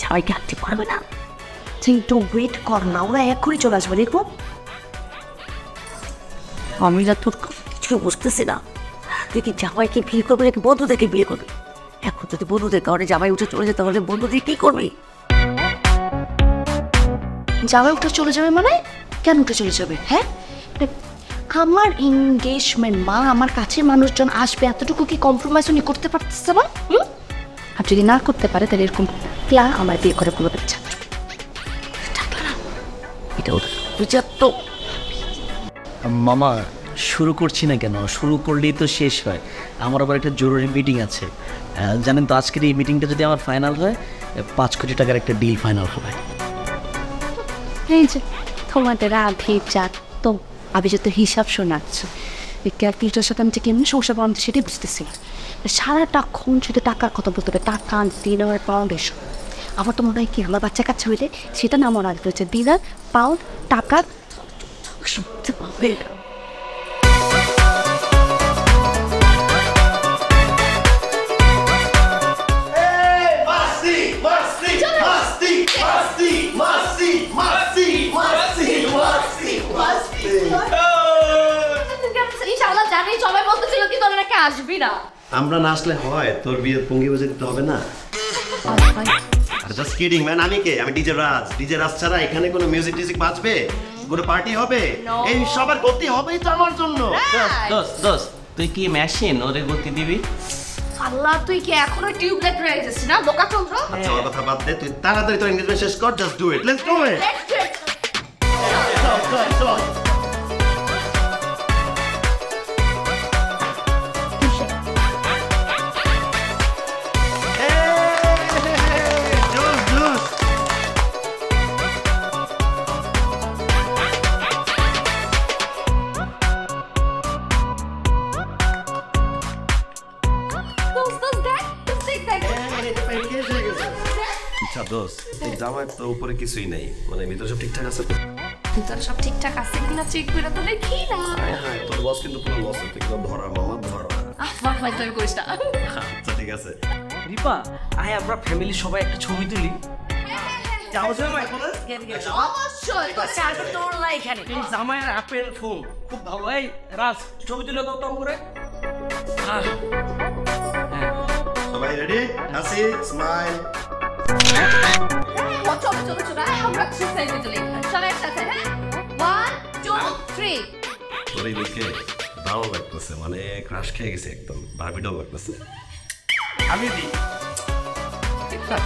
সবাইকে আনতে পারবে না, তুই একটু ওয়েট কর না, ওরা এক্ষুনি চলে আসবে দেখবো। আমি যা তোর কিছু বুঝতেছি না, তুই কি জামাইকে বিয়ে করবি নাকি বন্ধুদেরকে বিয়ে করবি? এখন যদি বন্ধুদের কারণে জামাই উঠে চলে যেতে হলে বন্ধুদের কি করবি? জামাই উঠে চলে যাবে মানে? কেন উঠে চলে যাবে? হ্যাঁ, আমার এনগেজমেন্ট মা, আমার কাছে মানুষজন আসবে, এতটুকু কি কম্প্রোমাইজ উনি করতে পারতেছে না? আর যদি না করতে পারে তাহলে এরকম ক্লা আমার বিয়ে করে বলবে ছাত্র এটা ওদের বিচার তো। মামা শুরু করছি না কেন? শুরু করলেই তো শেষ হয়। আমার আবার একটা জরুরি মিটিং আছে, জানেন তো। আজকের এই মিটিংটা যদি আমার ফাইনাল হয়, 5 কোটি টাকার একটা ডিল ফাইনাল হবে। এই যে তোমাদের আভি যাক তো আভি যত হিসাব শোনাচ্ছ, এই ক্যালকুলেটার সাথে আমি যে কেমনি সমস্যা পাবো আমি সেটাই বুঝতেছি। সারাটাক্ষণ শুধু টাকার কথা বলতে হবে, টাকা দিনার পাউন্ড এসব। আমার তো মনে হয় কি আমার বাচ্চা কাচ্চা হইলে সেটা না মনে রাখতে হচ্ছে দিনার পাউন্ড টাকার শুনতে পাবে। আমরা না আসলে হয়, তোর বিয়ের পঙ্গি বাজে দিতে হবে না। Just kidding man. আমি কে? আমি ডিজে রাজ। ডিজে রাজ ছাড়া এখানে কোনো মিউজিক টিউজিক বাজবে? কোনো পার্টি হবে? এই সবার গতি হবেই তো আমার জন্য। দোস্ত তুই কি মেশিন ওরে গতি দিবি? আল্লাহ, তুই কি এখনো টিউবলাইট রয়ে গেছিস না বোকা চন্দ্র? আচ্ছা ওর কথা বাদ দে, তুই তাড়াতাড়ি তোর এনগেজমেন্ট শেষ কর। Just do it, let's do it. জামাই তো উপরে কিছুই নেই, মানে ভিতরে সব ঠিকঠাক আছে তো? ভিতরে সব ঠিকঠাক আছে কিনা চেক করে তো দেখি না। হ্যাঁ, তোর বস কিন্তু পুরো লস হচ্ছে, কিন্তু ধরা মামা ধরা। ভাই তুই করিস না। আচ্ছা ঠিক আছে। রিপা, আয় আমরা ফ্যামিলি সবাই একটা ছবি তুলি। যাও জামাই বলে অবশ্যই তোর লাই এখানে জামাইয়ের আপেল ফোন খুব ভালো। এই রাজ ছবি তুলে দাও তো করে। সবাই রেডি? হাসি, স্মাইল। চলো চলো চলো, আমরা এক্সারসাইজে চলে চলো একসাথে। হ্যাঁ, 1 2 3। তোর এই দেখে ভালো লাগতেছে, মানে ক্রাশ খেয়ে গেছে একদম, বারবিডো লাগতেছে। আমি দি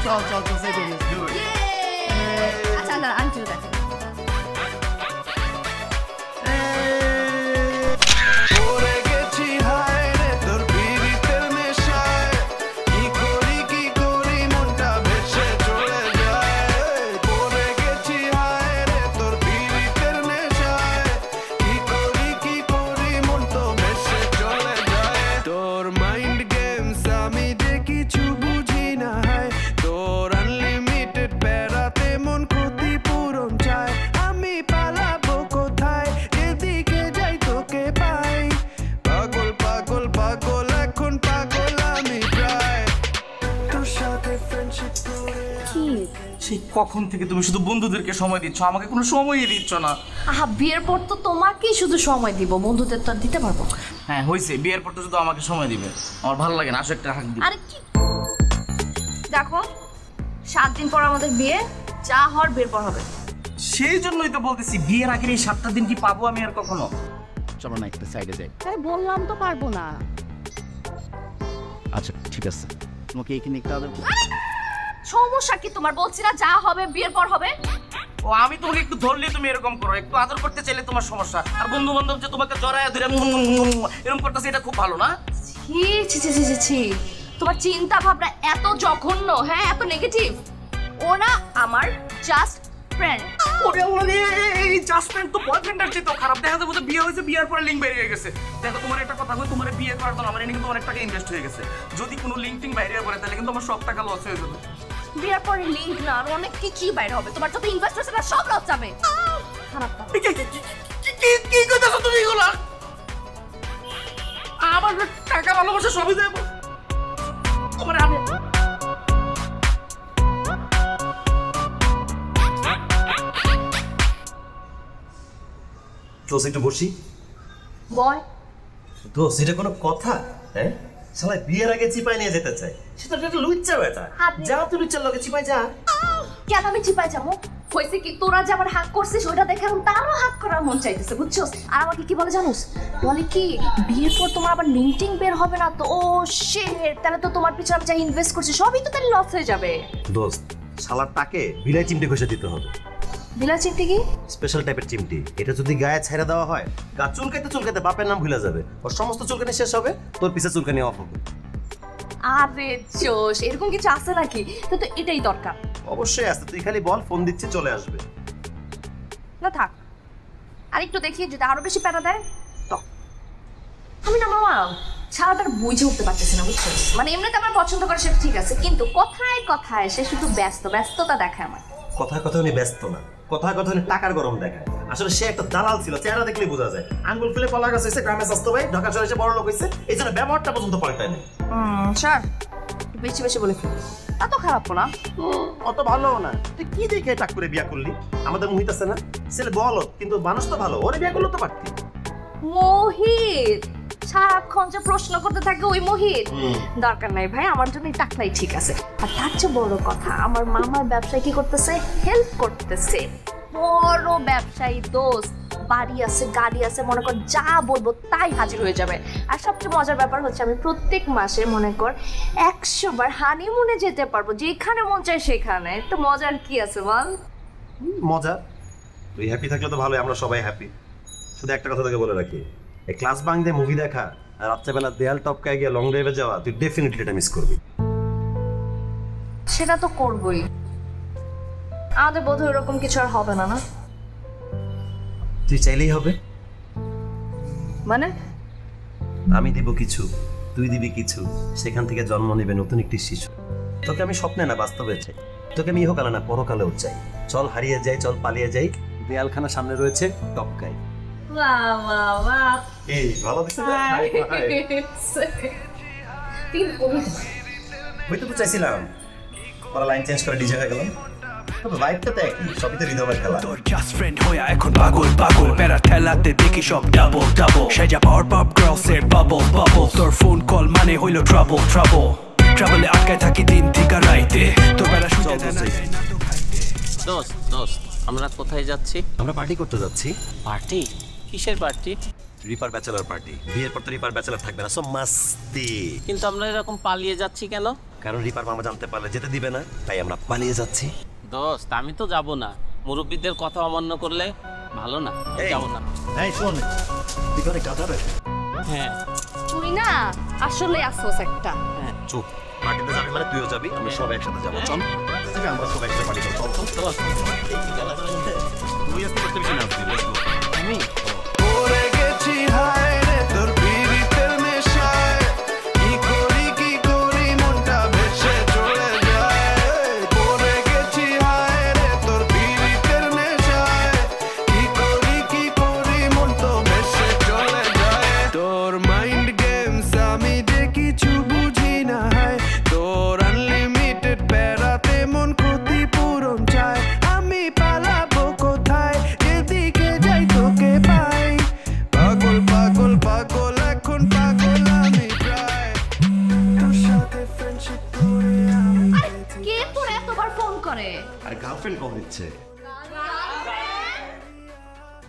চল চল তো সেটা ডু ইট। আচ্ছা না আনটিও দেখো। কখন থেকে তুমি শুধু বন্ধুদেরকে সময় দিচ্ছ, আমাকে কোনো সময়ই দিচ্ছ না। আহা, বিয়ের পর তো তোমাকেই শুধু সময় দিব, বন্ধুদের তো দিতে পারবো। হ্যাঁ হয়েছে, বিয়ের পর তো শুধু আমাকে সময় দিবে, আমার ভালো লাগে না। আসো একটা হাঁক দিই। আরে কি দেখো, 7 দিন পর আমাদের বিয়ে, যা হওয়ার বিয়ের পর হবে। সেই জন্যই তো বলতেছি, বিয়ের আগের এই 7টা দিন কি পাবো আমি আর কখনো? চলো না একটা সাইডে যাই। আরে বললাম তো পারবো না। আচ্ছা ঠিক আছে, তোমাকে এখানে একটা আদর। সমস্যা কি তোমার? বলছি না যা হবে বিয়ের পর হবে। ও আমি তোমাকে একটু ধরলে তুমি এরকম করো, একটু আদর করতে চাইলে তোমার সমস্যা। আর বন্ধু বান্ধব যে তোমাকে জড়ায় ধরে এরকম করতেছে, এটা খুব ভালো না। ছি ছি ছি ছি ছি, তোমার চিন্তা ভাবনা এত জঘন্য, হ্যাঁ এত নেগেটিভ। ওরা আমার জাস্ট ফ্রেন্ড। ওরে ওরে, এই জাস্ট ফ্রেন্ড তো বয়ফ্রেন্ডের চেয়ে তো খারাপ। দেখা যাবে তো বিয়ে হয়েছে, বিয়ের পরে লিঙ্ক বেরিয়ে গেছে। দেখো তোমার একটা কথা কই, তোমার বিয়ে করার জন্য আমার এনে কিন্তু অনেক টাকা ইনভেস্ট হয়ে গেছে। যদি কোনো লিঙ্ক টিং বাইরে পড়ে তাহলে কিন্তু আমার সব টাকা লস হয়ে যাবে। বিয়ের পরে লিংক না আর অনেক কিছুই বাইরে হবে, তোমার যত ইনভেস্টর সেটা সব লস যাবে। খারাপ না। কি কইতাছো তুমি এগুলা? আমার টাকা ভালোবাসা সবই যাবে। তোমার আমি দোস্ত একটু বসি। বয় দোস্ত এটা কোনো কথা? হ্যাঁ, শালা বিয়ের আগে চিপাই নিয়ে যেতে চাই, সেটা একটা লুচ্চা বেটা। যা তুই লুচ্চার লগে চিপাই যা। কেন আমি চিপাই যাবো? হয়েছে কি, তোরা যে আমার হাক করছিস ওটা দেখে এখন তারও হাক করার মন চাইতেছে, বুঝছস? আর আমাকে কি বলে জানোস? বলে কি বিয়ের পর তোমার আবার লিঙ্কটিং বের হবে না তো। ও শিট, তাহলে তো তোমার পিছনে আমি যা ইনভেস্ট করছি সবই তো তাহলে লস হয়ে যাবে। দোস্ত শালার টাকে বিলাই চিমটি ঘষে দিতে হবে। বিলা চিমটি কি? স্পেশাল টাইপের চিমটি। এটা যদি গায়ে ছেড়ে দেওয়া হয়, গা চুলকাইতে বাপের নাম ভুলে যাবে, ওর সমস্ত চুলকানি শেষ হবে, তোর পিছে চুলকানি অফ হবে। আরে জোশ, এরকম কিছু আছে নাকি? তো তো এটাই দরকার। অবশ্যই আছে, তুই খালি বল, ফোন দিচ্ছি চলে আসবে। না থাক, আর একটু দেখি যদি আরো বেশি প্যারা দেয় তো। আমি না মামা ছাড়াটার বুঝে উঠতে পারতেছি না, বুঝছো? মানে এমনিতে আমার পছন্দ করে সেটা ঠিক আছে, কিন্তু কথায় কথায় সে শুধু ব্যস্ততা দেখায় আমার। কথায় কথা উনি ব্যস্ত না, কথায় কথা উনি টাকার গরম দেখায়। আসলে সে একটা দালাল ছিল, চেহারা দেখলেই বোঝা যায়। আঙ্গুল ফেলে পলা গাছ হয়েছে, গ্রামে স্বাস্থ্য ভাই, ঢাকা শহরে এসে বড় লোক হয়েছে, এই জন্য ব্যবহারটা পর্যন্ত পাল্টায় নেই। স্যার বেশি বেশি বলে ফেলি, তা তো খারাপ না। অত ভালো না। তুই কি দেখে টাক করে বিয়া করলি? আমাদের মোহিত আছে না, ছেলে বলো কিন্তু মানুষ তো ভালো, ওরে বিয়া করলে তো পারতি। মোহিত সারাক্ষণ যে প্রশ্ন করতে থাকে ওই মোহিত, দরকার নাই ভাই, আমার জন্য এই টাকলাই ঠিক আছে। আর তার চেয়ে বড় কথা, আমার মামার ব্যবসায় কি করতেছে, হেল্প করতেছে। বড় ব্যবসায়ী দোস্ত, বাড়ি আছে, গাড়ি আছে, মনে কর যা বলবো তাই হাজির হয়ে যাবে। আর সবচেয়ে মজার ব্যাপার হচ্ছে আমি প্রত্যেক মাসে মনে কর 100 বার হানিমুনে যেতে পারবো, যেখানে মন চায় সেখানে। তো মজার কি আছে বল? মজা? তুই হ্যাপি থাকলে তো ভালোই, আমরা সবাই হ্যাপি। শুধু একটা কথা তোকে বলে রাখি, এই ক্লাস বাং দিয়ে মুভি দেখা আর রাত্রেবেলা দেয়াল টপকায় গিয়ে লং ড্রাইভে যাওয়া, তুই ডেফিনেটলি এটা মিস করবি। সেটা তো করবই, আমাদের বোধহয় এরকম কিছু আর হবে না। না তুই চাইলেই হবে। মানে আমি দিব কিছু, তুই দিবি কিছু, সেখান থেকে জন্ম নেবে নতুন একটি শিশু। তোকে আমি স্বপ্নে না বাস্তবে চাই, তোকে আমি ইহকালে না পরকালেও চাই। চল হারিয়ে যাই, চল পালিয়ে যাই, দেয়ালখানা সামনে রয়েছে, টপকাই। বাহ বাহ বাহ, এই ভালো দিছে না? ওই তো চাইছিলাম, পরে লাইন চেঞ্জ করে ডিজে হয়ে গেলাম। তবে ভাইবটা তো একই, সবই তো হৃদয়ের খেলা। তোর জাস্ট ফ্রেন্ড হয়ে এখন পাগল পাগল, প্যারা ঠেলাতে দেখি সব ডাবল ডাবল, সেজা পাওয়ার পপ গার্লস এর বাবল বাবল, তোর ফোন কল মানে হইল ট্রাবল ট্রাবল, ট্রাবলে আটকায় থাকি দিন থেকে রাইতে, তোর প্যারা শুনতে দেয় না তো খাইতে। দোস্ত আমরা কোথায় যাচ্ছি? আমরা পার্টি করতে যাচ্ছি। পার্টি? কিসের পার্টি? Reaper bachelor party. বিয়ের পর তো রিপার ব্যাচেলর থাকবে না, সব মাস্তি। কিন্তু আমরা এরকম পালিয়ে যাচ্ছি কেন? কারণ রিপার মামা জানতে পারলে যেতে দিবে না, তাই আমরা পালিয়ে যাচ্ছি। দোস্ত আমি তো যাব না, মুরব্বীদের কথা অমান্য করলে ভালো না, যাব না। এই শোন, তুই অনেক কথা রে। হ্যাঁ তুই না আসলে আসোস একটা। চুপ, পার্টিতে যাবি মানে তুইও যাবি, আমরা সব একসাথে যাবো। চল আমরা সব একসাথে পার্টি করবো। চল চল তুই আজকে করতে বেশি না আমি পড়ে গেছি হায় রে তোর পিরিতের নেশায়, কি করি মনটা ভেসে চলে যায়। পড়ে গেছি হায় রে তোর পিরিতের নেশায়, কি করি মন তো ভেসে চলে যায়। তোর মাইন্ড গেমস আমি যে কিছু বুঝি না, হায় তোর আনলিমিটেড প্যারাতে মন ক্ষতিপূরণ চায়। আমি পালাবো কোথায়, যেদিকে যাই তোকে পাই। পাগল পাগল পাগল এখন পাগল আমি প্রায়, তোর সাথে ফ্রেন্ডশিপ করে আমি কে তোর এতবার ফোন করে? আর গার্লফ্রেন্ড কল দিচ্ছে।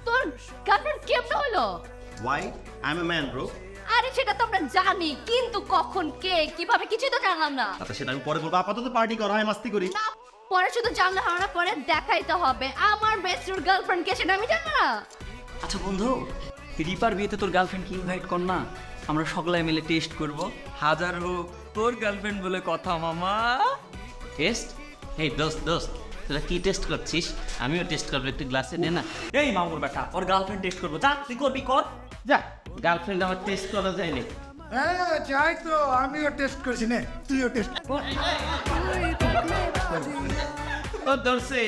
তোর গার্লফ্রেন্ড কেমন হলো? Why? I'm a man, bro. আরে সেটা তো আমরা জানি, কিন্তু কখন কে কিভাবে কিছুই তো জানলাম না। আচ্ছা সেটা আমি পরে বলবো, আপাতত পার্টি করো, আমি মাস্তি করি। না, পরে শুধু জানলে হবে না, পরে দেখাইতে হবে আমার বেস্ট গার্লফ্রেন্ড কে, সেটা আমি জানি না। আচ্ছা বন্ধু, রিপার বিয়েতে তোর গার্লফ্রেন্ডকে ইনভাইট কর না, আমরা সকলে মিলে টেস্ট করব। হাজার হোক তোর গার্লফ্রেন্ড বলে কথা মামা। টেস্ট? এই দোস্ত তোরা কি টেস্ট করছিস? আমিও টেস্ট করবো, একটু গ্লাসে নে না। এই মামুর বেটা, ওর গার্লফ্রেন্ড টেস্ট করবো, যা তুই করবি কর। যা, গার্লফ্রেন্ড আমার টেস্ট করা যায়নি। হ্যাঁ চাই তো, আমিও টেস্ট করছি না, তুইও টেস্ট কর। ও ধরছে,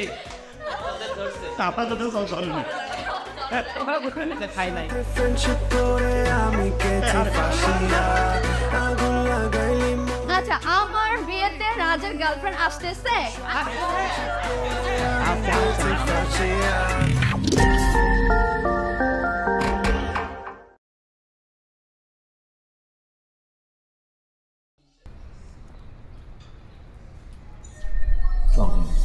আপাতত সব চলে না। খাই নাই। ফ্রেন্ডশিপ করে আমি কেটে ফাঁসিয়া আগুন লাগাইলি আচ্ছা, আমার বিয়েতে রাজের গার্লফ্রেন্ড আসতেছে। ফাঁসিয়া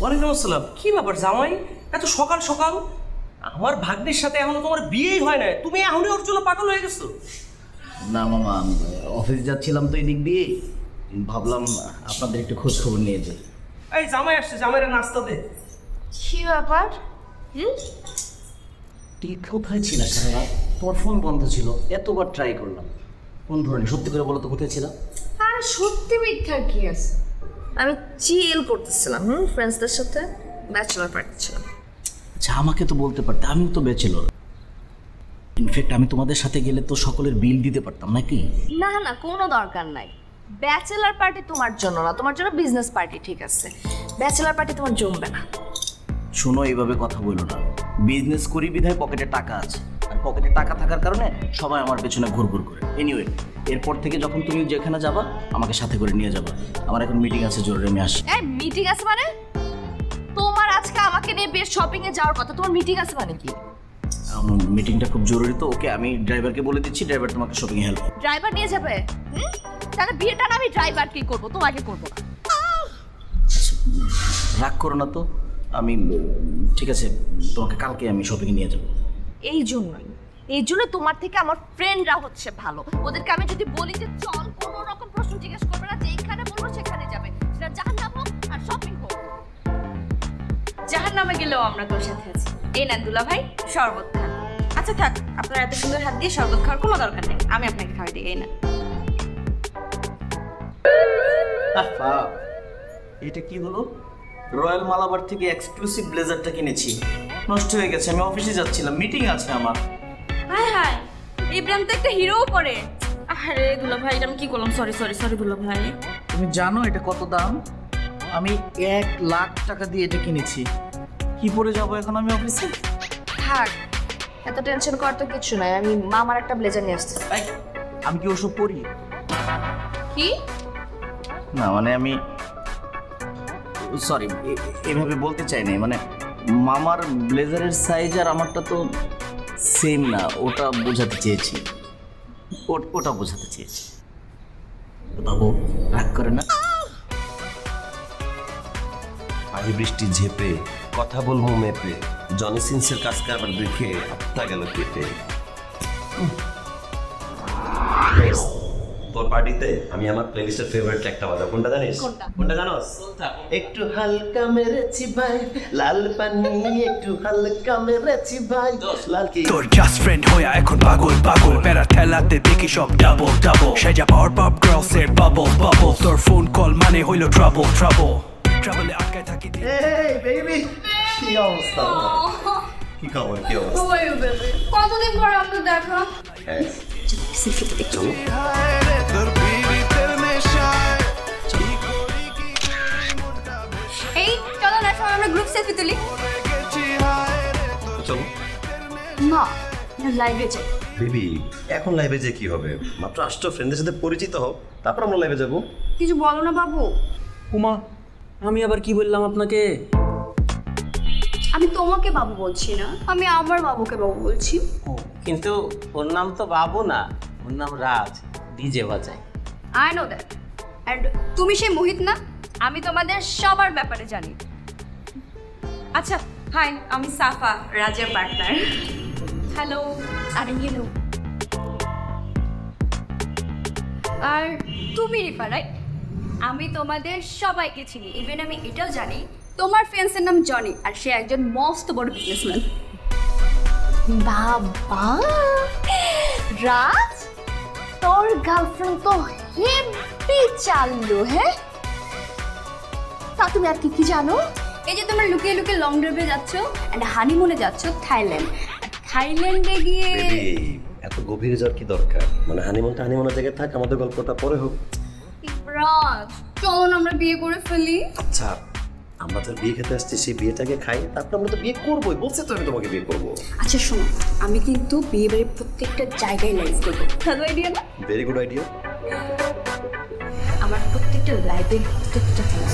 ওয়ালাইকুম আসসালাম। কি ব্যাপার জামাই, এত সকাল সকাল? আমার ভাগ্নের সাথে এখনো তোমার বিয়েই হয় না, তুমি এখনই ওর জন্য পাগল হয়ে গেছো? না মামা, অফিস যাচ্ছিলাম তো এদিক দিয়ে, ভাবলাম আপনাদের একটু খোঁজ খবর নিয়ে যাই। এই জামাই আসছে, জামাইরা নাস্তা দে। কি ব্যাপার? তুই কোথায় ছিল সারা রাত? তোমার ফোন বন্ধ ছিল, এতবার ট্রাই করলাম, ফোন ধরেনি। সত্যি করে বলো তো কোথায় ছিল? আর সত্যি মিথ্যার কি আছে? আমি চিল করতেছিলাম ফ্রেন্ডসদের সাথে, ব্যাচেলর পার্টি ছিলাম। আচ্ছা আমাকে তো বলতে পারতে, আমিও তো ব্যাচেলর। ইনফ্যাক্ট আমি তোমাদের সাথে গেলে তো সকলের বিল দিতে পারতাম নাকি? না না, কোনো দরকার নাই। ব্যাচেলর পার্টি তোমার জন্য না, তোমার জন্য বিজনেস পার্টি, ঠিক আছে? ব্যাচেলর পার্টি তোমার জমবে না। শোনো, এইভাবে কথা বলো না। বিজনেস করি বিধায় পকেটে টাকা আছে, আর পকেটে টাকা থাকার কারণে সবাই আমার পেছনে ঘুরঘুর করে। এনিওয়ে, এরপর থেকে যখন তুমি যেখানে যাবা আমাকে সাথে করে নিয়ে যাবা। আমার এখন মিটিং আছে জরুরি, আমি আসি। এই মিটিং আছে মানে? তোমার আজকে আমাকে নিয়ে বেশ শপিং এ যাওয়ার কথা, তোমার মিটিং আছে মানে কি? মিটিংটা খুব জরুরি তো। ওকে, আমি ড্রাইভারকে বলে দিচ্ছি, ড্রাইভার তোমাকে শপিং এ হেল্প। ড্রাইভার নিয়ে যাবে? তাহলে বিয়েটা না আমি ড্রাইভার কি করবো, তোমাকে করবো না। রাগ করো না তো, আমি ঠিক আছে, তোমাকে কালকে আমি শপিং নিয়ে যাবো। এই জন্য তোমার থেকে আমার ফ্রেন্ডরা হচ্ছে ভালো। ওদেরকে আমি যদি বলি যে চল, কোনো রকম প্রশ্ন জিজ্ঞেস করবে না, যেখানে বলবো সেখানে যাবে, সেটা জাহান্নাম হোক আর শপিং হোক। জাহান্নামে গেলেও আমরা তোর সাথে আছি। এই না দুলা ভাই, শরবত খান। আচ্ছা থাক, আপনার এত সুন্দর হাত দিয়ে শরবত খাওয়ার কোনো দরকার নেই, আমি আপনাকে খাওয়াই দিই। এই না, এটা কি হলো? রয়্যাল মালাবার থেকে এক্সক্লুসিভ ব্লেজারটা কিনেছি, নষ্ট হয়ে গেছে। আমি অফিসে যাচ্ছিলাম, মিটিং আছে আমার। হায় হায়, ইব্রাহিম তো একটা হিরোও পরে। আরে দুলা ভাই, এটা আমি কি করলাম? সরি সরি সরি দুলা ভাই। তুমি জানো এটা কত দাম? আমি 1 লাখ টাকা দিয়ে এটা কিনেছি। কি পরে যাবো এখন আমি অফিসে? থাক, এত টেনশন করার তো কিছু নাই। আমি মামার একটা ব্লেজার নিয়ে আসছি। আমি কি ওসব পরি? কি না মানে আমি সরি, এভাবে বলতে চাইনি। মানে মামার ব্লেজারের সাইজ আর আমারটা তো সেম না, ওটা বোঝাতে চেয়েছি। ওটা বোঝাতে চেয়েছি। বাবু রাগ করে না। আহি বৃষ্টি ঝেপে, কথা বলবো মেপে, জনি সিন্সের কাজকে আবার দেখে আত্মা গেল কেটে। তোর পার্টিতে আমি আমার প্লেলিস্টের ফেভারিট ট্র্যাকটা বাজাবো। কোনটা জানিস? কোনটা জানোস? একটু হালকা মেরেছি ভাই লাল পানি, একটু হালকা মেরেছি ভাই লাল কি। তোর জাস্ট ফ্রেন্ড হইয়া এখন পাগল পাগল, প্যারা ঠেলাতে দেখি সব ডাবল ডাবল, সেজা পাওয়ার পপ গার্লস এর বাবল বাবল, তোর ফোন কল মানে হইলো ট্রাবল ট্রাবল, ট্রাবলে আটকায় থাকি। এই বেবি, কি অবস্থা? কি খবর? কি অবস্থা? কতদিন পর আমাকে দেখা। চলো। এই চলো না, সবাই আমরা গ্রুপ সেলফি তুলি। চলো না, লাইভে যাই। বেবি, এখন লাইভে যে কি হবে? মাত্র আসছো, ফ্রেন্ডদের সাথে পরিচিত হও, তারপর আমরা লাইভে যাবো। কিছু বলো না বাবু। উমা, আমি আবার কি বললাম আপনাকে? আমি তোমাকে বাবু বলছি না, আমি আমার বাবুকে বাবু বলছি। কিন্তু ওর নাম তো বাবু না, ওর নাম রাজ, ডিজে বাজায়। I know that. অ্যান্ড তুমি সেই মোহিত না? আমি তোমাদের সবার ব্যাপারে জানি। আচ্ছা হাই, আমি সাফা, রাজের পার্টনার। হ্যালো। আরে হ্যালো। আর তুমি রিফা, রাইট? আমি তোমাদের সবাইকে চিনি। ইভেন আমি এটাও জানি তোমার ফ্রেন্ডসের নাম জনি, আর সে একজন মস্ত বড় বিজনেসম্যান। বাবা রাজ, তোর গার্লফ্রেন্ড তো হেভি চালু। হ্যাঁ, তা তুমি আর কি কি জানো? এই যে তোমরা লুকিয়ে লুকিয়ে লং ড্রাইভে যাচ্ছ এন্ড হানিমুনে যাচ্ছ থাইল্যান্ডে গিয়ে এত গভীরে যাওয়ার কি দরকার? মানে হানিমুনের জায়গায় থাক, আমাদের গল্পটা পরে হোক। রাজ চলো না আমরা বিয়ে করে ফেলি। আচ্ছা আমরা তো বিয়ে খেতে আসছি, সেই বিয়েটাকে খাই, তারপর আমরা তো বিয়ে করবোই। বলছে তো আমি তোমাকে বিয়ে করবো। আচ্ছা শোনো, আমি কিন্তু বিয়ে বাড়ির প্রত্যেকটা জায়গায় লাইভ করবো। ভালো আইডিয়া না? Very good idea. আমার প্রত্যেকটা লাইভে প্রত্যেকটা ফেলা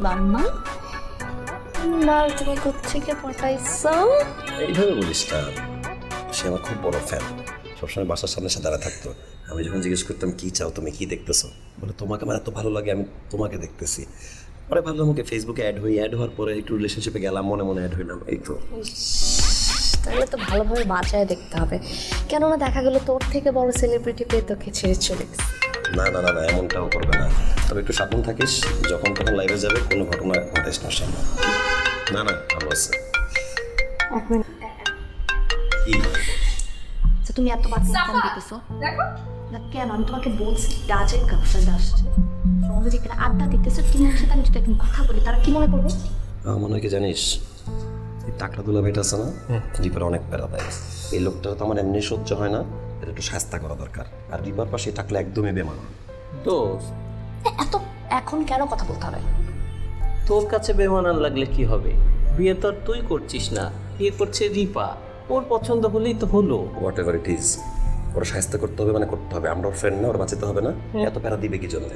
মাম্মা লাল তুমি কোত্থেকে পটাইছো? এইভাবে বলিস না, সে আমার খুব বড় ফ্যান, সবসময় বাসার সামনে সে দাঁড়া থাকতো। আমি যখন জিজ্ঞেস করতাম কি চাও, তুমি কি দেখতেছো, বলে তোমাকে আমার এত ভালো লাগে, আমি তোমাকে দেখতেছি। পরে ভাবলাম ওকে ফেসবুকে অ্যাড হওয়ার পরে একটু রিলেশনশিপে গেলাম, মনে মনে অ্যাড হইলাম, এই তো। তাহলে তো ভালোভাবে বাঁচায় দেখতে হবে, কেননা দেখা গেল তোর থেকে বড় সেলিব্রিটি পেয়ে তোকে ছেড়ে চলে গেছে। না না না না, এমনটাও করবে না, তবে একটু সাবধান থাকিস, যখন তখন লাইভে যাবে, কোনো ঘটনা ঘটাইস না সামনে। না না ভালো আছে। তুমি এত বাচ্চা দিতেছো না কেন? আমি তোমাকে বলছি ডাজের কাপড় আসছে, তোমরা যেখানে আড্ডা দিতেছো তোমার সাথে আমি যদি এখন কথা বলি তারা কি মনে করবে? মনে হয় কি জানিস, এই টাকলা দুলা বেটা আছে না, রিপার অনেক প্যারা দেয়। এই লোকটা তো আমার এমনি সহ্য হয় না, এটা একটু শাস্তা করা দরকার। আর রিপার পাশে টাকলা একদমই বেমান। তো এত এখন কেন কথা বলতে হবে? তোর কাছে বেমানান লাগলে কি হবে? বিয়ে তো আর তুই করছিস না, বিয়ে করছে রিপা, ওর পছন্দ হলেই তো হলো। হোয়াট এভার ইট ইজ, ওরা শাস্তা করতে হবে, মানে করতে হবে। আমরা ওর ফ্রেন্ড না, ওরা বাঁচাতে হবে না, এত প্যারা দিবে কি জন্য?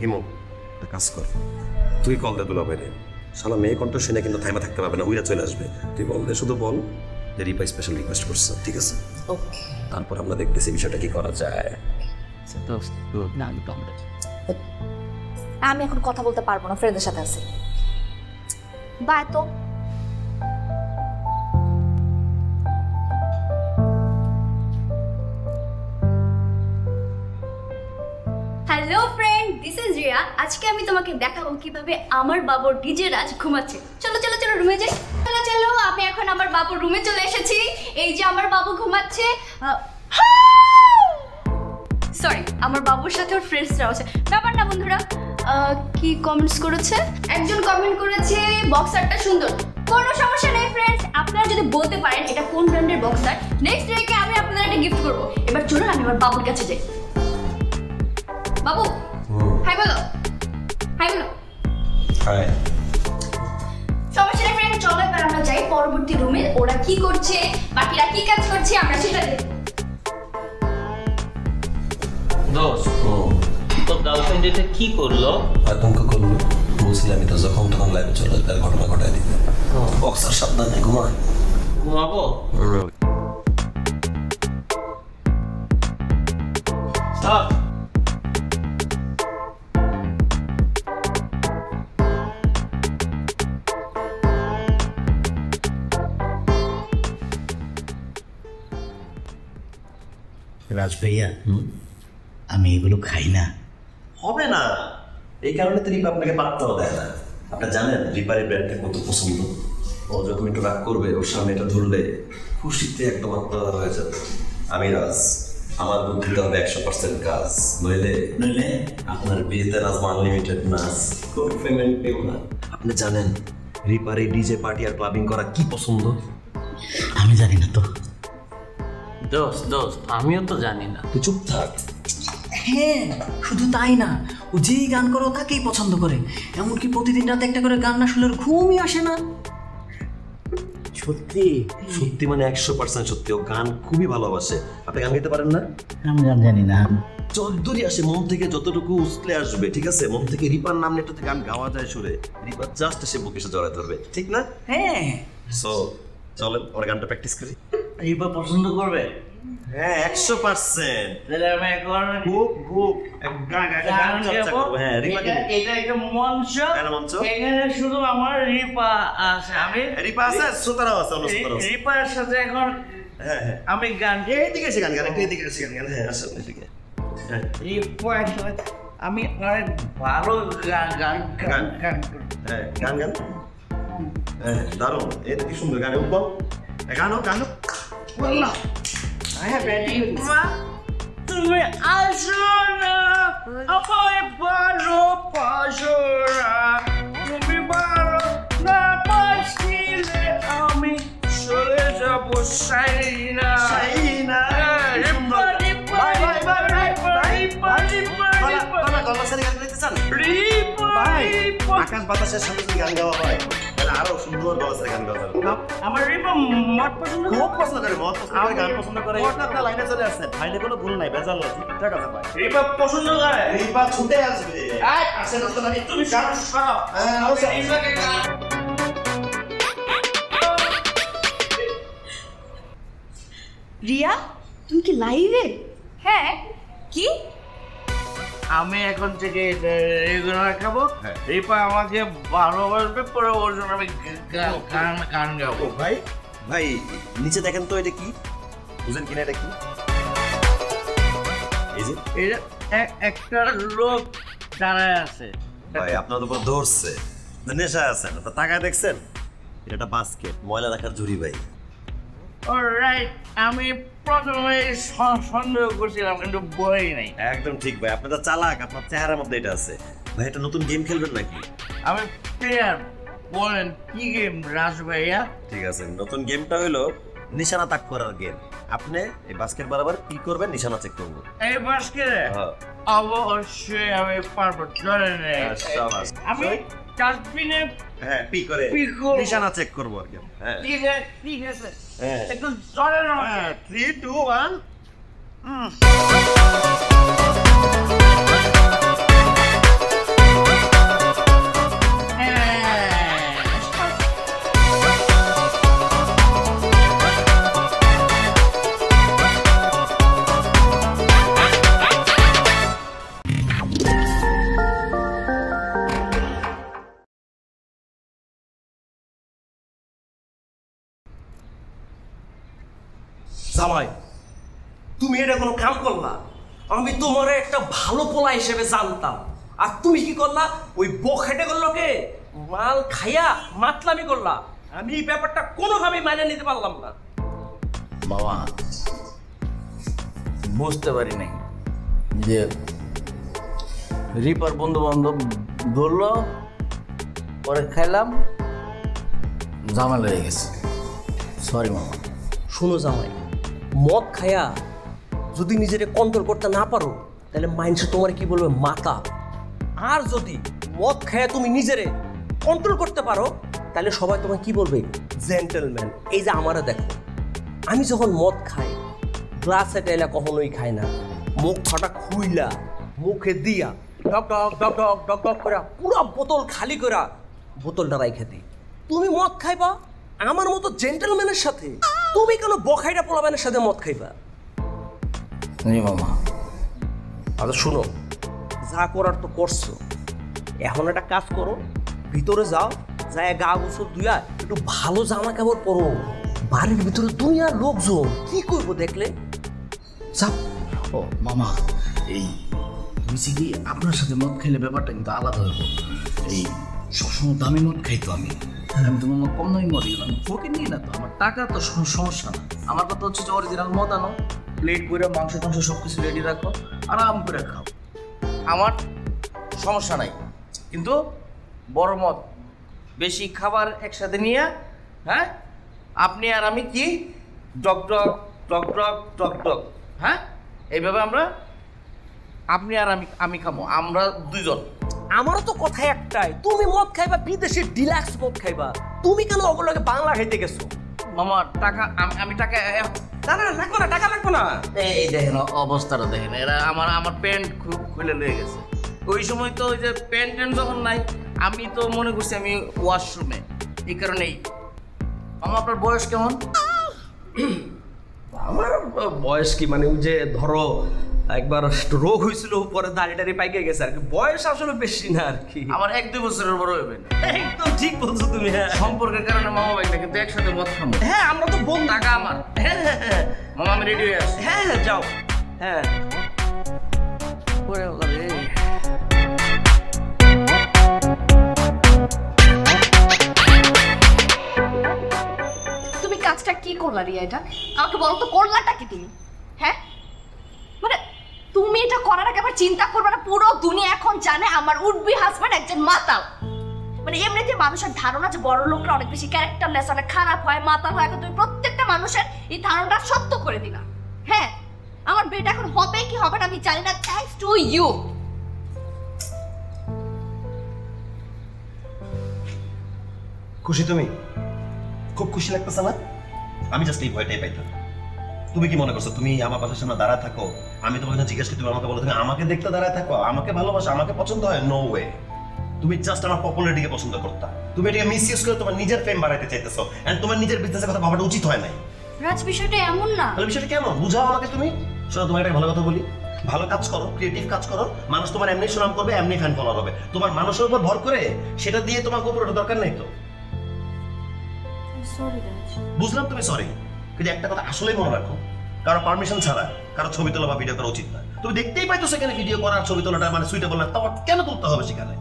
হিমু একটা কাজ কর, তুই কল দে দুলা বাইরে, শালা মেয়ে কণ্ঠ শুনে কিন্তু থাইমা থাকতে পারবে না, উইরা চলে আসবে। তুই বল দে, শুধু বল যে রিপা স্পেশাল রিকোয়েস্ট করছে, ঠিক আছে? ওকে, তারপর আমরা দেখতেছি বিষয়টা কি করা যায়। আমি এখন কথা বলতে পারবো না, ফ্রেন্ডের সাথে আছি। বাই। তো hello friend, this is Riya. আজকে আমি তোমাকে দেখাবো কিভাবে আমার বাবুর ডিজে রাজ ঘুমাচ্ছে। চলো চলো চলো রুমে যাই। চলো চলো, আমি এখন আমার বাবুর রুমে চলে এসেছি। এই যে আমার বাবু ঘুমাচ্ছে। সরি, আমার বাবুর সাথে ওর ফ্রেন্ডসরাও আছে। ব্যাপার না বন্ধুরা। কি কমেন্টস করেছে? একজন কমেন্ট করেছে বক্সারটা সুন্দর। কোনো সমস্যা নেই ফ্রেন্ডস, আপনারা যদি বলতে পারেন এটা কোন ব্র্যান্ডের বক্সার, নেক্সট ডেকে আমি আপনাদের একটা গিফট করবো। এবার চলুন আমি আমার বাবুর কাছে যাই। বাবু হাই বলো, হাই বলো। হাই। সমস্যা নেই ফ্রেন্ড, চলো এবার আমরা যাই পরবর্তী রুমে। ওরা কি করছে, বাকিরা কি কাজ করছে, আমরা সেটা দেখি। দোস্ত, তোর গার্লফ্রেন্ড এটা কি করলো? আতঙ্ক করলো, বলছিলাম আমি তো যখন তখন লাইভে চলে আসবে, ঘটনা ঘটায় দিবে। বক্সার সাবধানে ঘুমা। ঘুমাবো? স্টপ। রাজ ভাইয়া, আমি এগুলো খাই না। হবে না, এই কারণে তো রিপা আপনাকে পাত্তাও দেয় না। আপনার জানেন রিপারের ব্র্যান্ডটা কত পছন্দ। ও যখন একটু রাগ করবে, ওর সামনে এটা ধরলে খুশিতে একদম আত্মদাতা হয়ে যাবে। আমি রাজ, আমার বুদ্ধিতে হবে 100% কাজ, নইলে আপনার বিয়েতে নাচবো আনলিমিটেড নাচ, কোনো পেমেন্ট পেও না। আপনি জানেন রিপারে ডিজে পার্টি আর ক্লাবিং করা কি পছন্দ? আমি জানি না তো। দোস্ত, আমিও তো জানি না। তুই চুপ থাক। হ্যাঁ, শুধু তাই না, ও যেই গান করে ও তাকেই পছন্দ করে। এমনকি প্রতিদিন রাতে একটা করে গান না শুনলে ওর ঘুমই আসে না। সত্যি সত্যি, মানে 100% সত্যি। ও গান খুবই ভালোবাসে। আপনি গান গাইতে পারেন না? আমি গান জানি না। যতদূরই আসে মন থেকে, যতটুকু উছলে আসবে, ঠিক আছে? মন থেকে রিপার নাম নিয়ে গান গাওয়া যায় সুরে, রিপার জাস্ট এসে বুকে এসে জড়াতে ধরবে, ঠিক না? হ্যাঁ। সো চলেন ওর গানটা প্র্যাকটিস করি। রিপা পছন্দ করবে? হ্যাঁ 100%। তাহলে আমি এখন খুব গান চর্চা করবো। হ্যাঁ এটা একটা মঞ্চ, এখানে শুধু আমার রিপা আছে। আমি রিপা আছে, শ্রোতারাও আছে, রিপার সাথে এখন আমি গান এদিকে এসে গান গান, একটু এদিকে এসে গান গান। হ্যাঁ আসলে এদিকে রিপার সাথে আমি অনেক ভালো গান গান গান গান হ্যাঁ গান গান। হ্যাঁ দারুণ, এটা কি সুন্দর গান। উঠবো গানো গানো বললাম। তুমি আসো না আমায় ভালোবাসোরা তুমি ভালো না বাসিলে আমি চলে যাব সাইনা সাইনা আকাশ বাতাসের সাথে যদি গান গাওয়া হয় তাহলে আরো সুন্দর গলার গান গাওয়া যাবে। আমার রিপা মত পছন্দ খুব পছন্দ করে, মত পছন্দ করে, গান পছন্দ করে। আপনার লাইনে চলে আসছেন, লাইনে কোনো ভুল নাই, বেজাল নাই, ঠিকঠাক আছে ভাই। রিপা পছন্দ করে, রিপা ছুটে আসবে। আসেন আসেন, আমি তুমি সরো সরো। রিপাকে গান রিয়া তুমি কি লাইভে? হ্যাঁ। কি? আমি এখন থেকে রেগুলার খাবো। রিপা আমাকে ভালোবাসবে, পরে ওর জন্য আমি গান গাবো। ভাই ভাই নিচে দেখেন তো, এটা কি বুঝেন কিনা? এটা কি? এই যে এটা একটা লোক দাঁড়ায় আছে। ভাই আপনার উপর ধরছে, নেশা আছেন, তাকায় দেখছেন? এটা একটা বাস্কেট, ময়লা রাখার ঝুড়ি ভাই। অলরাইট, আমি প্রথমে সন্দেহ করছিলাম কিন্তু বই নাই। একদম ঠিক ভাই, আপনি তো চালাক, আপনার চেহারার মধ্যে এটা আছে। ভাই একটা নতুন গেম খেলবেন নাকি? আমি প্লেয়ার, বলেন কি গেম রাজ ভাইয়া? ঠিক আছে, নতুন গেমটা হলো নিশানা তাক করার গেম। আপনি এই বাস্কেট বরাবর কি করবেন, নিশানা চেক করবো। এই বাস্কেটে অবশ্যই আমি পারবো। চলেন আমি ডাস্টবিনে হ্যাঁ পি করে নিশানা চেক করবো আর কি। হ্যাঁ ঠিক আছে, একটু চলেন। 3 2 1 জামাই, তুমি এটা কোনো কাম করলা? আমি তোমার একটা ভালো পোলা হিসেবে জানতাম, আর তুমি কি করলা? ওই বখাটে করলোকে মাল খাইয়া মাতলামি করলা। আমি এই ব্যাপারটা কোনোভাবেই মাইনে নিতে পারলাম না। বাবা বুঝতে পারি নাই যে রিপার বন্ধু বান্ধব ধরলো, পরে খাইলাম, ঝামেলা হয়ে গেছে। সরি মামা। শোনো জামাই, মদ খায়া যদি নিজেকে কন্ট্রোল করতে না পারো তাহলে মাইন্ডসে তোমার কি বলবে, মাতা। আর যদি মদ খায়া তুমি নিজেরে কন্ট্রোল করতে পারো তাহলে সবাই তোমায় কি বলবে, জেন্টেলম্যান। এই যে আমারা দেখো, আমি যখন মদ খাই গ্লাসে টেলা কখনোই খাই না, মুখ ফাটা খুইলা মুখে দিয়া ডক ডক ডক ডক ডক ডক করে পুরো বোতল খালি করা বোতলটা রাইখা দিই। তুমি মদ খাইবা আমার মতো জেন্টেলম্যানের সাথে, তুমি কেন বখাইটা পোলাবেনের সাথে মদ খাইবা? মামা আচ্ছা শুনো, যা করার তো করছো, এখন একটা কাজ করো, ভিতরে যাও, যায় গা গোসল ধুয়া একটু ভালো জামা কাপড় পরো। বাড়ির ভিতরে দুনিয়ার লোকজন কি করবো দেখলে। ও মামা, এই বুঝছি কি আপনার সাথে মদ খাইলে ব্যাপারটা কিন্তু আলাদা হইব। এই সবসময় দামি মদ খাইতো আমি তো মামা কম দামি মদ গেলাম, ওকে নিয়ে না তো, আমার টাকা তো সমস্যা না। আমার কথা হচ্ছে যে অরিজিনাল মদ আনো, প্লেট করে মাংস টাংস সব কিছু রেডি রাখো, আরাম করে খাও, আমার সমস্যা নাই। কিন্তু বড় মদ বেশি খাবার একসাথে নিয়ে, হ্যাঁ আপনি আর আমি কি ডক ডক ডক ডক ডক ডক, হ্যাঁ এইভাবে আমরা, আপনি আর আমি খাবো, আমরা দুইজন। আমারও তো কথা একটাই, তুমি মদ খাইবা বিদেশি ডিলাক্স মদ খাইবা, তুমি কেন ওগুলোকে বাংলা খাইতে গেছো? মামা টাকা আমি টাকা লাগবো না, টাকা লাগবো না। এই দেখেন অবস্থাটা দেখেন, এরা আমার প্যান্ট খুলে লয়ে গেছে। ওই সময় তো ওই যে প্যান্ট ট্যান্ট যখন নাই, আমি তো মনে করছি আমি ওয়াশরুমে, এই কারণেই। মামা আপনার বয়স কেমন? আমার বয়স কি মানে, ওই যে ধরো একবার রোগ হয়েছিল, পরে দাড়ি টাড়ি পাইকে গেছে আর কি, বয়স আসলে বেশি না আর কি। আমার 1-2 বছরের বড় হইবেন। একদম ঠিক বলছো তুমি। হ্যাঁ, সম্পর্কের কারণে মামা ভাই না, কিন্তু একসাথে মদ খাবো। হ্যাঁ আমরা তো বোন। টাকা আমার। হ্যাঁ মামা আমি রেডি হয়ে আসছি। হ্যাঁ যাও। হ্যাঁ তুমি কাজটা কি করলা রিয়া? এটা আমাকে বলো তো, করলাটা কি তুমি? হ্যাঁ মানে তুমি এটা করার আগে আবার চিন্তা করবে না পুরো দুনিয়া এখন জানে আমার উডবি হাজবেন্ড একজন মাতাল। মানে এমনিতে মানুষের ধারণা যে বড় লোকরা অনেক বেশি ক্যারেক্টারলেস, অনেক খারাপ হয়, মাতাল হয়, তুমি প্রত্যেকটা মানুষের এই ধারণাটা সত্য করে দিলা। হ্যাঁ, আমার বেটা এখন হবে কি হবে না আমি জানি না, থ্যাঙ্কস টু ইউ। খুশি তুমি? খুব খুশি লাগতেছে না? আমি জাস্ট এই ভয়টাই পাইতাম। তুমি কি মনে করছো তুমি আমার পাশের সামনে দাঁড়ায় থাকো, আমি তোমাকে জিজ্ঞেস করি, তুমি আমাকে বলো তুমি আমাকে দেখতে দাঁড়ায় থাকো, আমাকে ভালোবাসো, আমাকে পছন্দ হয়? No way. তুমি জাস্ট আমার পপুলারিটিকে পছন্দ করতা। তুমি এটাকে মিসইউজ করে তোমার নিজের ফেম বাড়াইতে চাইতেছো, এন্ড তোমার নিজের বিজনেসের কথা ভাবাটা উচিত হয় নাই। রাজ, বিষয়টা এমন না। তাহলে বিষয়টা কেমন? বুঝাও আমাকে তুমি। শোনো, তোমার একটা ভালো কথা বলি, ভালো কাজ করো, ক্রিয়েটিভ কাজ করো, মানুষ তোমার এমনি সুনাম করবে, এমনি ফ্যান ফলোয়ার হবে। তোমার মানুষের উপর ভর করে সেটা দিয়ে তোমার উপর ওটা দরকার নেই তো। সরি রাজ। বুঝলাম তুমি সরি, কিন্তু একটা কথা আসলেই মনে রাখো, কারো পারমিশন ছাড়া কারো ছবি তোলা বা ভিডিও করা উচিত না। তুমি দেখতেই পাইতো সেখানে ভিডিও করার ছবি তোলাটা মানে সুইটেবল না, তখন কেন তুলতে হবে সেখানে?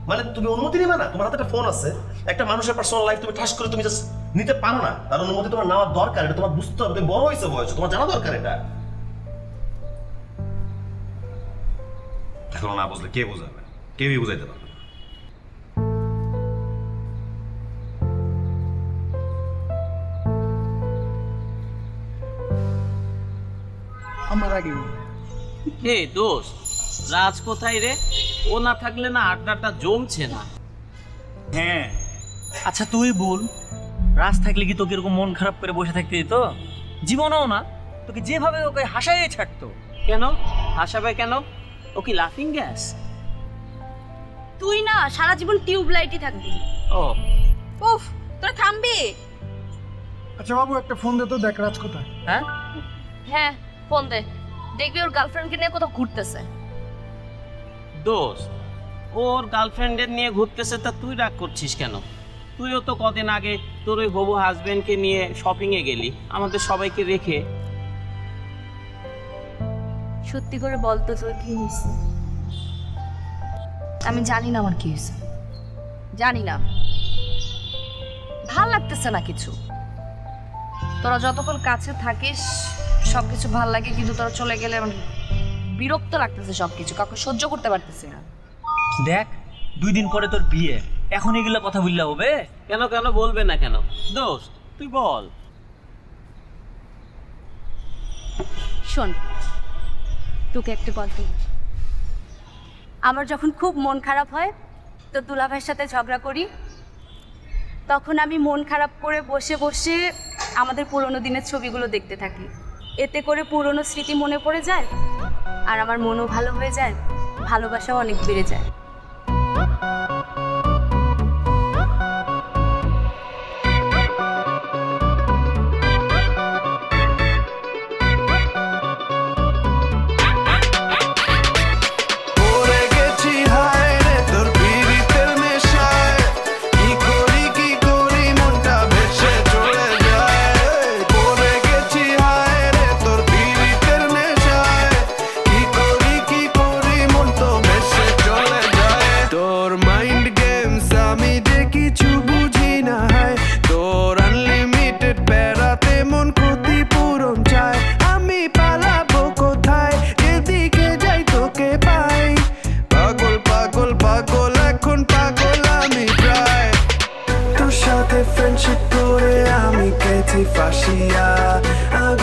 মানে তুমি অনুমতি নিবে না? তোমার হাতে একটা ফোন আছে, একটা মানুষের পার্সোনাল লাইফ তুমি ঠাস করে তুমি জাস্ট নিতে পারো না, তার অনুমতি তোমার নেওয়ার দরকার। এটা তোমার বুঝতে হবে, তুমি বড় হয়েছে বয়স, তোমার জানা দরকার এটা। এখন না বুঝলে কে বোঝাবে? কেউই বুঝাইতে পারবে না। আমার আগে এ দোস্ত, রাজ কোথায় রে? ও না থাকলে না আড্ডাটা জমছে না। হ্যাঁ, আচ্ছা তুই বল, রাজ থাকলে কি তোকে এরকম মন খারাপ করে বসে থাকতে দিত? জীবনেও না, তোকে যেভাবে ওকে হাসাই ছাড়তো। কেন হাসাবে কেন? ও কি লাফিং গ্যাস? তুই না সারা জীবন টিউব লাইটই থাকবি। ও উফ, তোরা থামবি? আচ্ছা বাবু, একটা ফোন দে তো, দেখ রাজ কোথায়। হ্যাঁ হ্যাঁ, ফোন দে, দেখবি ওর গার্লফ্রেন্ডকে নিয়ে কোথাও ঘুরতেছে। দোস্ত, ওর গার্লফ্রেন্ডের নিয়ে ঘুরতেছে, তা তুই রাগ করছিস কেন? তুইও তো কদিন আগে তোর ওই হবু হাজবেন্ডকে নিয়ে শপিংয়ে গেলি আমাদের সবাইকে রেখে। সত্যি করে বলতো তোর কি হয়েছে? আমি জানি না আমার কি হয়েছে, জানি না, ভাল লাগতেছে না কিছু। তোরা যতক্ষণ কাছে থাকিস সবকিছু ভাল লাগে, কিন্তু তোরা চলে গেলে আমার বিরক্ত লাগতেছে সবকিছু, কাউকে সহ্য করতে পারতেছি না। দেখ, 2 দিন পরে তোর বিয়ে, এখন এগুলো কথা বললে হবে? কেন কেন বলবে না কেন? দোস্ত তুই বল। শোন, তোকে একটা গল্প। আমার যখন খুব মন খারাপ হয় তো দুলাভাইয়ের সাথে ঝগড়া করি, তখন আমি মন খারাপ করে বসে বসে আমাদের পুরনো দিনের ছবিগুলো দেখতে থাকি। এতে করে পুরনো স্মৃতি মনে পড়ে যায়, আর আমার মনও ভালো হয়ে যায়, ভালোবাসাও অনেক বেড়ে যায়। friendship করে আমি গেছি ফাঁসিয়া আগুন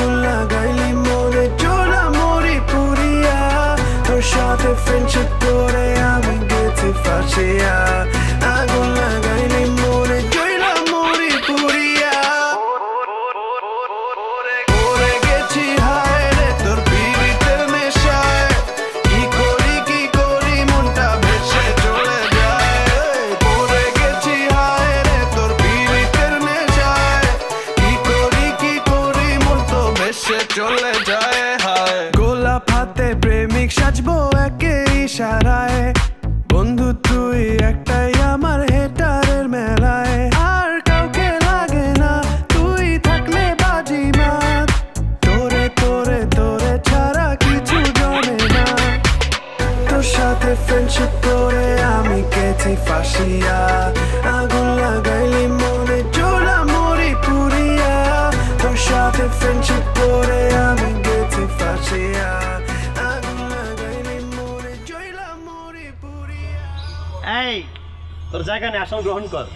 জায়গা নেই, আসন গ্রহণ কর,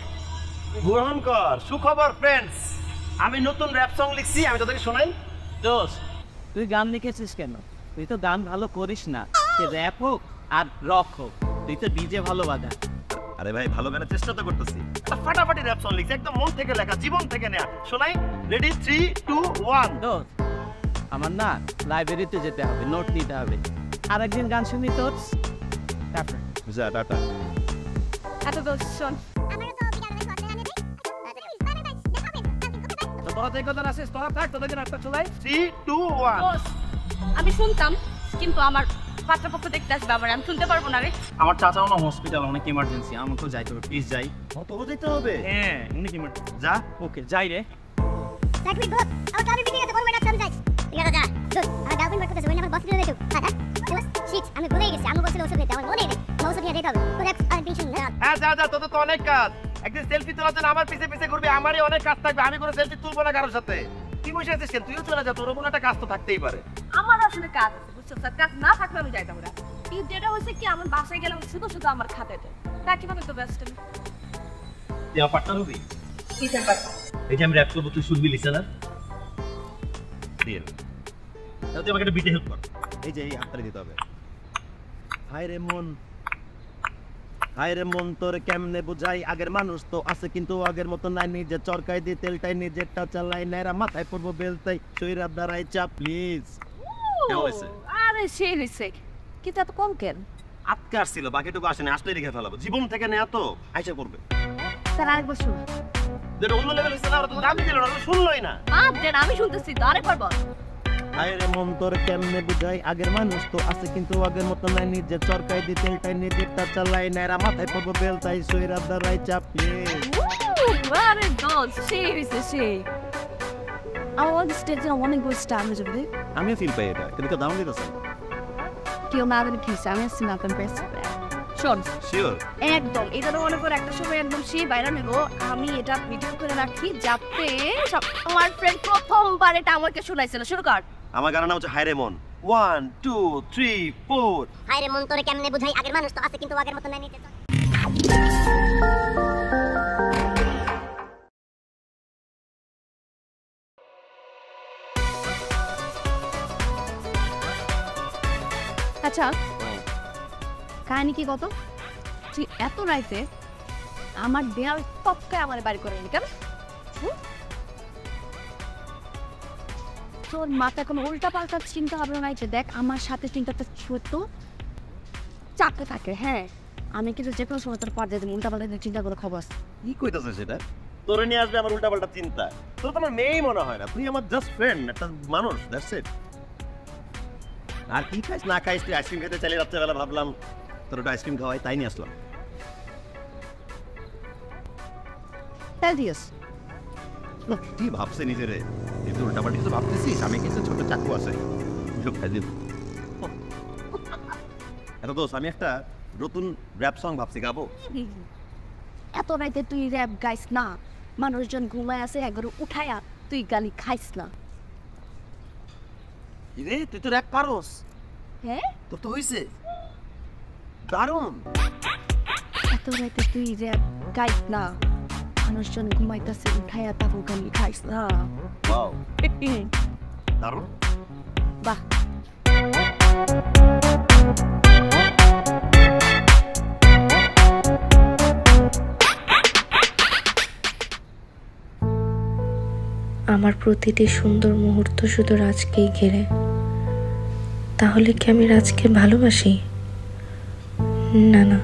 গ্রহণ কর। সুখবর ফ্রেন্ডস, আমি নতুন র্যাপ সং লিখছি, আমি তোদেরকে শোনাই। দোস্ত তুই গান লিখেছিস কেন? তুই তো গান ভালো করিস না, র্যাপ হোক আর রক হোক, তুই তো ডিজে ভালো বাজা। আরে ভাই, ভালো গানের চেষ্টা তো করতেছি। একটা ফাটাফাটি র্যাপ সং লিখছি, একদম মন থেকে লেখা, জীবন থেকে নেয়া। শোনাই, রেডি 3 2 1। দোস্ত আমার না লাইব্রেরিতে যেতে হবে, নোট নিতে হবে। আর একদিন গান শুনি তোর। তারপর যা, টাটা। এত দোষ শোন, আমি শুনতাম কিন্তু আমার পাত্রপক্ষ দেখতে আসবে, আবার আমি শুনতে পারবো না রে। আমার চাচাও না হসপিটাল, অনেক ইমার্জেন্সি, আমাকেও যাইতে হবে, প্লিজ যাই। তোরও যেতে হবে? হ্যাঁ অনেক ইমার্জেন্সি। যা। ওকে যাই রে। আমি ভুলে গেছি, আমি বলছিল ওষুধ খেতে, আমার মনে নেই, ওষুধ খেয়ে যেতে হবে। হ্যাঁ যা যা, তোদের তো অনেক কাজ। একদিন সেলফি তোলার জন্য আমার পিছে পিছে ঘুরবি, আমারই অনেক কাজ থাকবে, আমি কোনো সেলফি তুলবো না কারোর সাথে। তুই বসে আছিস কেন? তুইও চলে যা, তোর কোনো একটা কাজ তো থাকতেই পারে। আমার আসলে কাজ আছে, বুঝছো স্যার, কাজ না থাকলে আমি যাইতাম না। কিন্তু যেটা হচ্ছে কি, আমার বাসায় গেলাম শুধু শুধু আমার খাতাতে, তা কিভাবে তো ব্যস্ত আমি। তুই আমার পার্টনার হবি? কিসের পার্টনার? এই যে আমি র্যাপ করবো, তুই শুনবি লিসেনার দিয়ে। তুই আমাকে একটা বিটে হেল্প কর। এই যে এই হাততালি দিতে হবে। হায় রে মন, হায় রে মন তোর কেমনে বুঝাই, আগের মানুষ তো আছে কিন্তু আগের মতো নাই, নিজে চরকাই দিয়ে তেলটাই নিজেরটা চালাই, নাইরা মাথায় পড়বো বেলতাই, শরীর দাঁড়াই চা প্লিজ। কেমন হয়েছে? আরে সেই হয়েছে, কিন্তু এত কম কেন? আটকে আসছিল, বাকিটুকু আসেনি, আসলে রেখে ফেলাবো। জীবন থেকে নেয়া তো আইসা করবে। স্যার আরেকবার শুন। যেটা অন্য লেভেল হয়েছে না, ওরা তো দামি দিল না, শুনলোই না। দেন আমি শুনতেছি তো, আরেকবার বল। হায় রে মন তোর কেমনে বুঝাই, আগের মানুষ তো আছে কিন্তু আগের মতো নাই, নিজে চরকাই দিয়ে তেলটাই নিজেরটা চালাই, নাইরা মাথায় পড়বো বেলতাই, শরীর দাঁড়াই চা প্লিজ। আরে দোস সেই হয়েছে সেই। আমার স্টেজে অনেকগুলো স্টার হয়ে যাবে। আমিও ফিল পাই এটা, কিন্তু দাম দিতেছে কেউ না জানি কিছু, আমি আসছি না প্রেস। শোন শিওর একদম, এটা মনে করে একটা সময় একদম সেই বাইরে নেব, আমি এটা ভিডিও করে রাখি যাতে আমার ফ্রেন্ড প্রথমবার এটা আমাকে শোনাইছিল। শুরু কর। আমার গানের নাম হচ্ছে হায় রে মন। 1 2 3 4। হায় রে মন তোরে কেমনে বুঝাই, আগের মানুষ তো আছে কিন্তু আগের মতো নাই, নিজে আচ্ছা কাহিনী কি কত? তুই এত রাইতে আমার দেয়াল টপকায় আমার বাড়ি করে নি কেন? তোর মাথায় কোনো উল্টা পাল্টা চিন্তা ভাবনা নাই যে দেখ আমার সাথে চিন্তাটা ছোট চাপতে থাকে। হ্যাঁ আমি কিন্তু যে কোনো সময় তোর পর যেতে উল্টা পাল্টা চিন্তা করে খবর আছে। কি কইতাছ সেটা? তোরে নিয়ে আসবে আমার উল্টা পাল্টা চিন্তা? তোর তো আমার মেয়েই মনে হয় না, তুই আমার জাস্ট ফ্রেন্ড, একটা মানুষ, দ্যাটস ইট। আর কি খাইস না খাইস, তুই আইসক্রিম খেতে চাইলে রাত্রেবেলা ভাবলাম তোর একটা আইসক্রিম খাওয়াই, তাই নিয়ে আসলাম। কি ভাবছে নিজেরে? তুই উল্টা পাল্টা কিছু ভাবতেছিস? আমি কিছু ছোট চাকু আছে, খাই দিব। এত দোষ, আমি একটা নতুন র্যাপ সং ভাবছি, গাবো। এত রাইতে তুই র্যাপ গাইস না, মানুষজন ঘুমায় আছে একবার উঠায়া তুই গালি খাইস না। রে তুই তো র্যাপ পারোস। হ্যাঁ তোর তো হইছে দারুণ। এত রাইতে তুই র্যাপ গাইস না, মানুষজন ঘুমাইতেছে উঠায়া তারপর গালি খাইস না। ওয়াও দারুণ। বাহ আমার প্রতিটি সুন্দর মুহূর্ত শুধু রাজকেই ঘিরে, তাহলে কি আমি রাজকে ভালোবাসি? না না,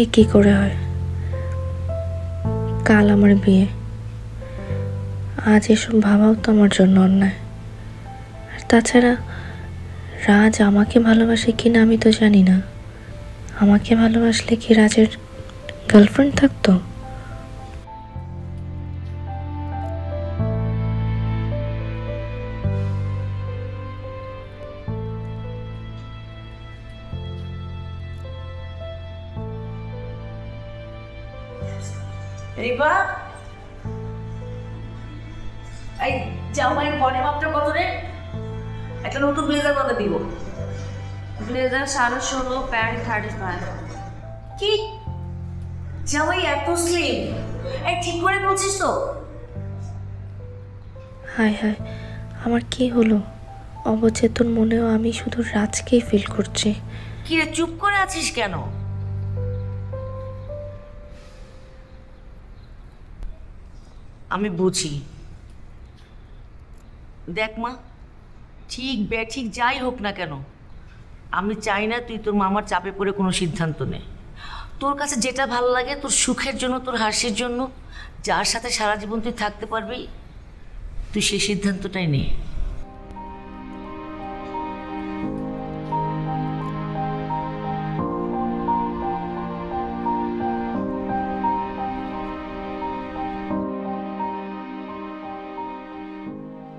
এ কি করে হয়? কাল আমার বিয়ে, আজ এসব ভাবাও তো আমার জন্য অন্যায়। আর তাছাড়া রাজ আমাকে ভালোবাসে কিনা আমি তো জানি না। আমাকে ভালোবাসলে কি রাজের গার্লফ্রেন্ড থাকতো? এইবার এই জামাইয়ের বনে মাত্র কত রে? একটা নতুন ব্লেজার কত দিব? Blazer 16.5, pant 35। কি জামাই এত স্লিম, এই ঠিক করে বলছিস তো? হায় হায়, আমার কি হলো? অবচেতন মনেও আমি শুধু রাজকেই ফিল করছি। কি রে, চুপ করে আছিস কেন? আমি বুঝি। দেখ মা, ঠিক ঠিক যাই হোক না কেন, আমি চাই না তুই তোর মামার চাপে পড়ে কোনো সিদ্ধান্ত নে। তোর কাছে যেটা ভালো লাগে, তোর সুখের জন্য, তোর হাসির জন্য, যার সাথে সারা জীবন তুই থাকতে পারবি, তুই সেই সিদ্ধান্তটাই নে।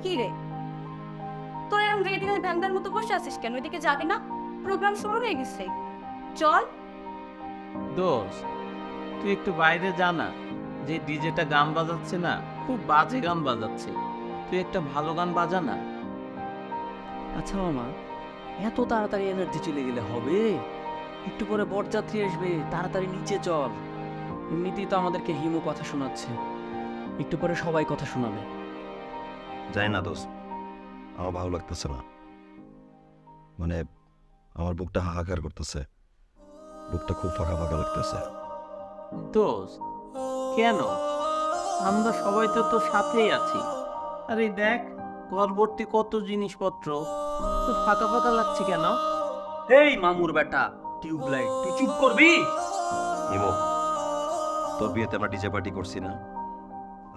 কি রে, তোর এরকম রেডিও ভ্যানদার মতো বসে আছিস কেন? এদিকে যাবি না? প্রোগ্রাম শুরু হয়ে গেছে, চল। দোষ, তুই একটু বাইরে জানা, যে ডিজেটা গান বাজাচ্ছে না, খুব বাজে গান বাজাচ্ছে, তুই একটা ভালো গান বাজা না। আচ্ছা মামা, এত তাড়াতাড়ি এনার্জি চলে গেলে হবে? একটু পরে বরযাত্রী আসবে, তাড়াতাড়ি নিচে চল। এমনিতেই তো আমাদেরকে হিমু কথা শোনাচ্ছে, একটু পরে সবাই কথা শোনাবে। যাই না দোস্ত, আমার ভালো লাগতেছে না। মানে আমার বুকটা হাহাকার করতেছে, বুকটা খুব ফাঁকা ফাঁকা লাগতেছে। দোস্ত কেন? আমরা সবাই তো তোর সাথেই আছি। আরে দেখ, ঘরভর্তি কত জিনিসপত্র, তো ফাঁকা ফাঁকা লাগছে কেন? এই মামুর বেটা টিউবলাইট, তুই চুপ করবি? হিমু, তোর বিয়েতে আমরা ডিজে পার্টি করছি না,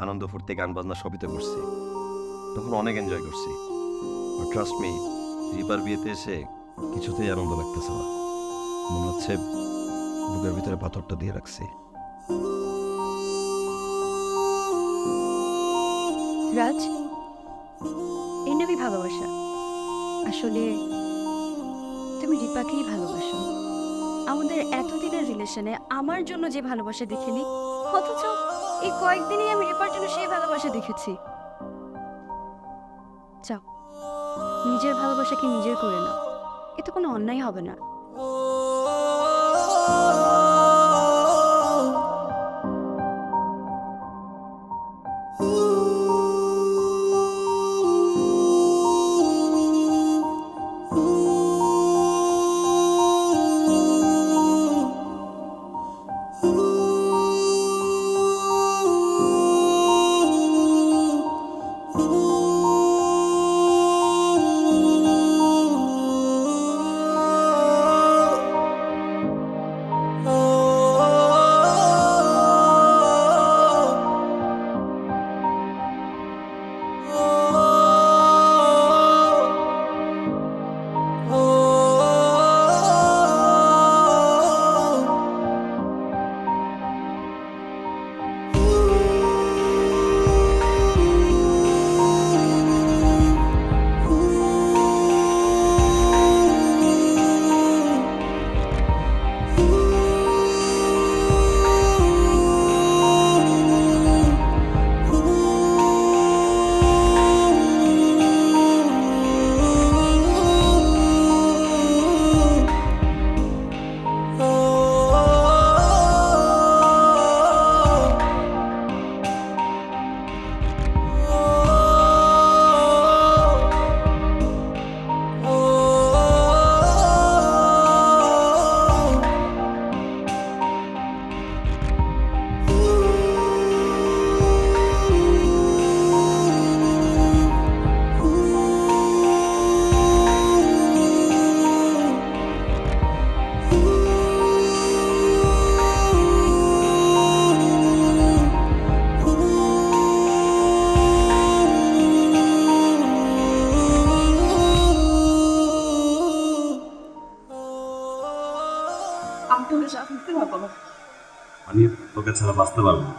আনন্দ ফুর্তি গান বাজনা সবই তো করছি, তখন অনেক এনজয় করছি। আর ট্রাস্ট মি, রিপার বিয়েতে এসে কিছুতেই আনন্দ লাগতেছে না, মনে হচ্ছে বুকের ভিতরে পাথরটা দিয়ে রাখছি। রাজ, এই নামই ভালোবাসা? আসলে তুমি রিপাকেই ভালোবাসো। আমাদের এতদিনের রিলেশনে আমার জন্য যে ভালোবাসা দেখিনি, অথচ এই কয়েকদিনই আমি রিপার জন্য সেই ভালোবাসা দেখেছি। যাও, নিজের ভালোবাসাকে নিজের করে নাও, এতে কোনো অন্যায় হবে না। আমি তোকে ছাড়া বাঁচতে পারবো না।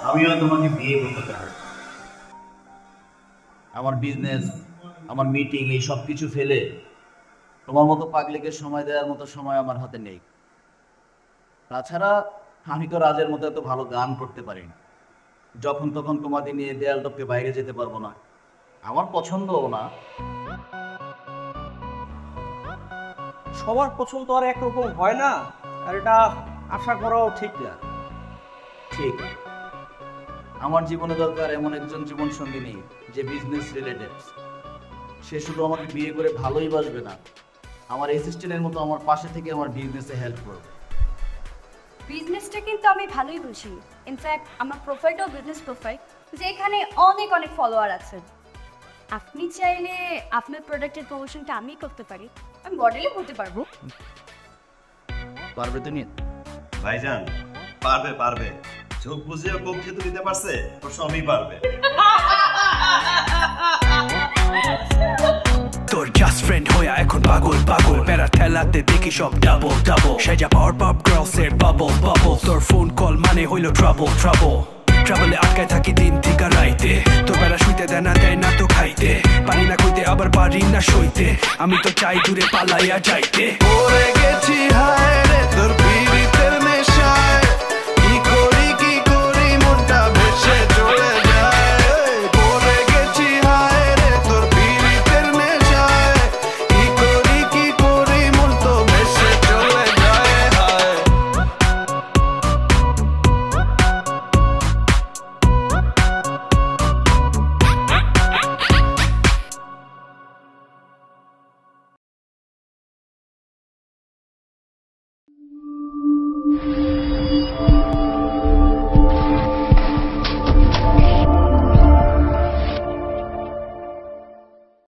আমিও তোমাকে বিয়ে করতে পারি। আমার বিজনেস, আমার মিটিং, এই সব কিছু ফেলে তোমার মতো পাগলিকে সময় দেওয়ার মতো সময় আমার হাতে নেই। তাছাড়া আমি তো রাজের মতো এত ভালো গান করতে পারি না, যখন তখন তোমাদের নিয়ে দেয়াল টপকে বাইরে যেতে পারবো না, আমার পছন্দও না। সবার পছন্দ আর একরকম হয় না, আর এটা আশা করাও ঠিক না। ঠিক, আমার জীবনে দরকার এমন একজন জীবন সঙ্গিনী যে বিজনেস রিলেটেড। সে শুধু আমাকে বিয়ে করে ভালোই বাসবে না, আমার অ্যাসিস্ট্যান্টের মতো আমার পাশে থেকে আমার বিজনেসে হেল্প করবে। বিজনেসটা কিন্তু আমি ভালোই বুঝি। ইনফ্যাক্ট আমার প্রোফাইলটাও বিজনেস প্রোফাইল, যেখানে অনেক অনেক ফলোয়ার আছে। আপনি চাইলে আপনার প্রোডাক্টের প্রমোশনটা আমি করতে পারি, আমি মডেলও করতে পারবো। পারবে তো নিয়ে ভাইজান, পারবে পারবে, চোখ বুঝে কোপ যেহেতু নিতে পারছে তো সবই পারবে। তোর জাস্ট ফ্রেন্ড হইয়া এখন পাগল পাগল, প্যারা ঠেলাতে দেখি সব ডাবল ডাবল, সেজা পাওয়ার পপ গার্লস এর বাবল বাবল, তোর ফোন কল মানে হইলো ট্রাবল ট্রাবল, ট্রাভেলে আটকায় থাকি দিন থেকে রাইতে, তোর বেলা শুইতে দেয় না তো খাইতে, পারি না কইতে আবার পারি না সইতে, আমি তো চাই দূরে পালাইয়া যাইতে। পড়ে গেছি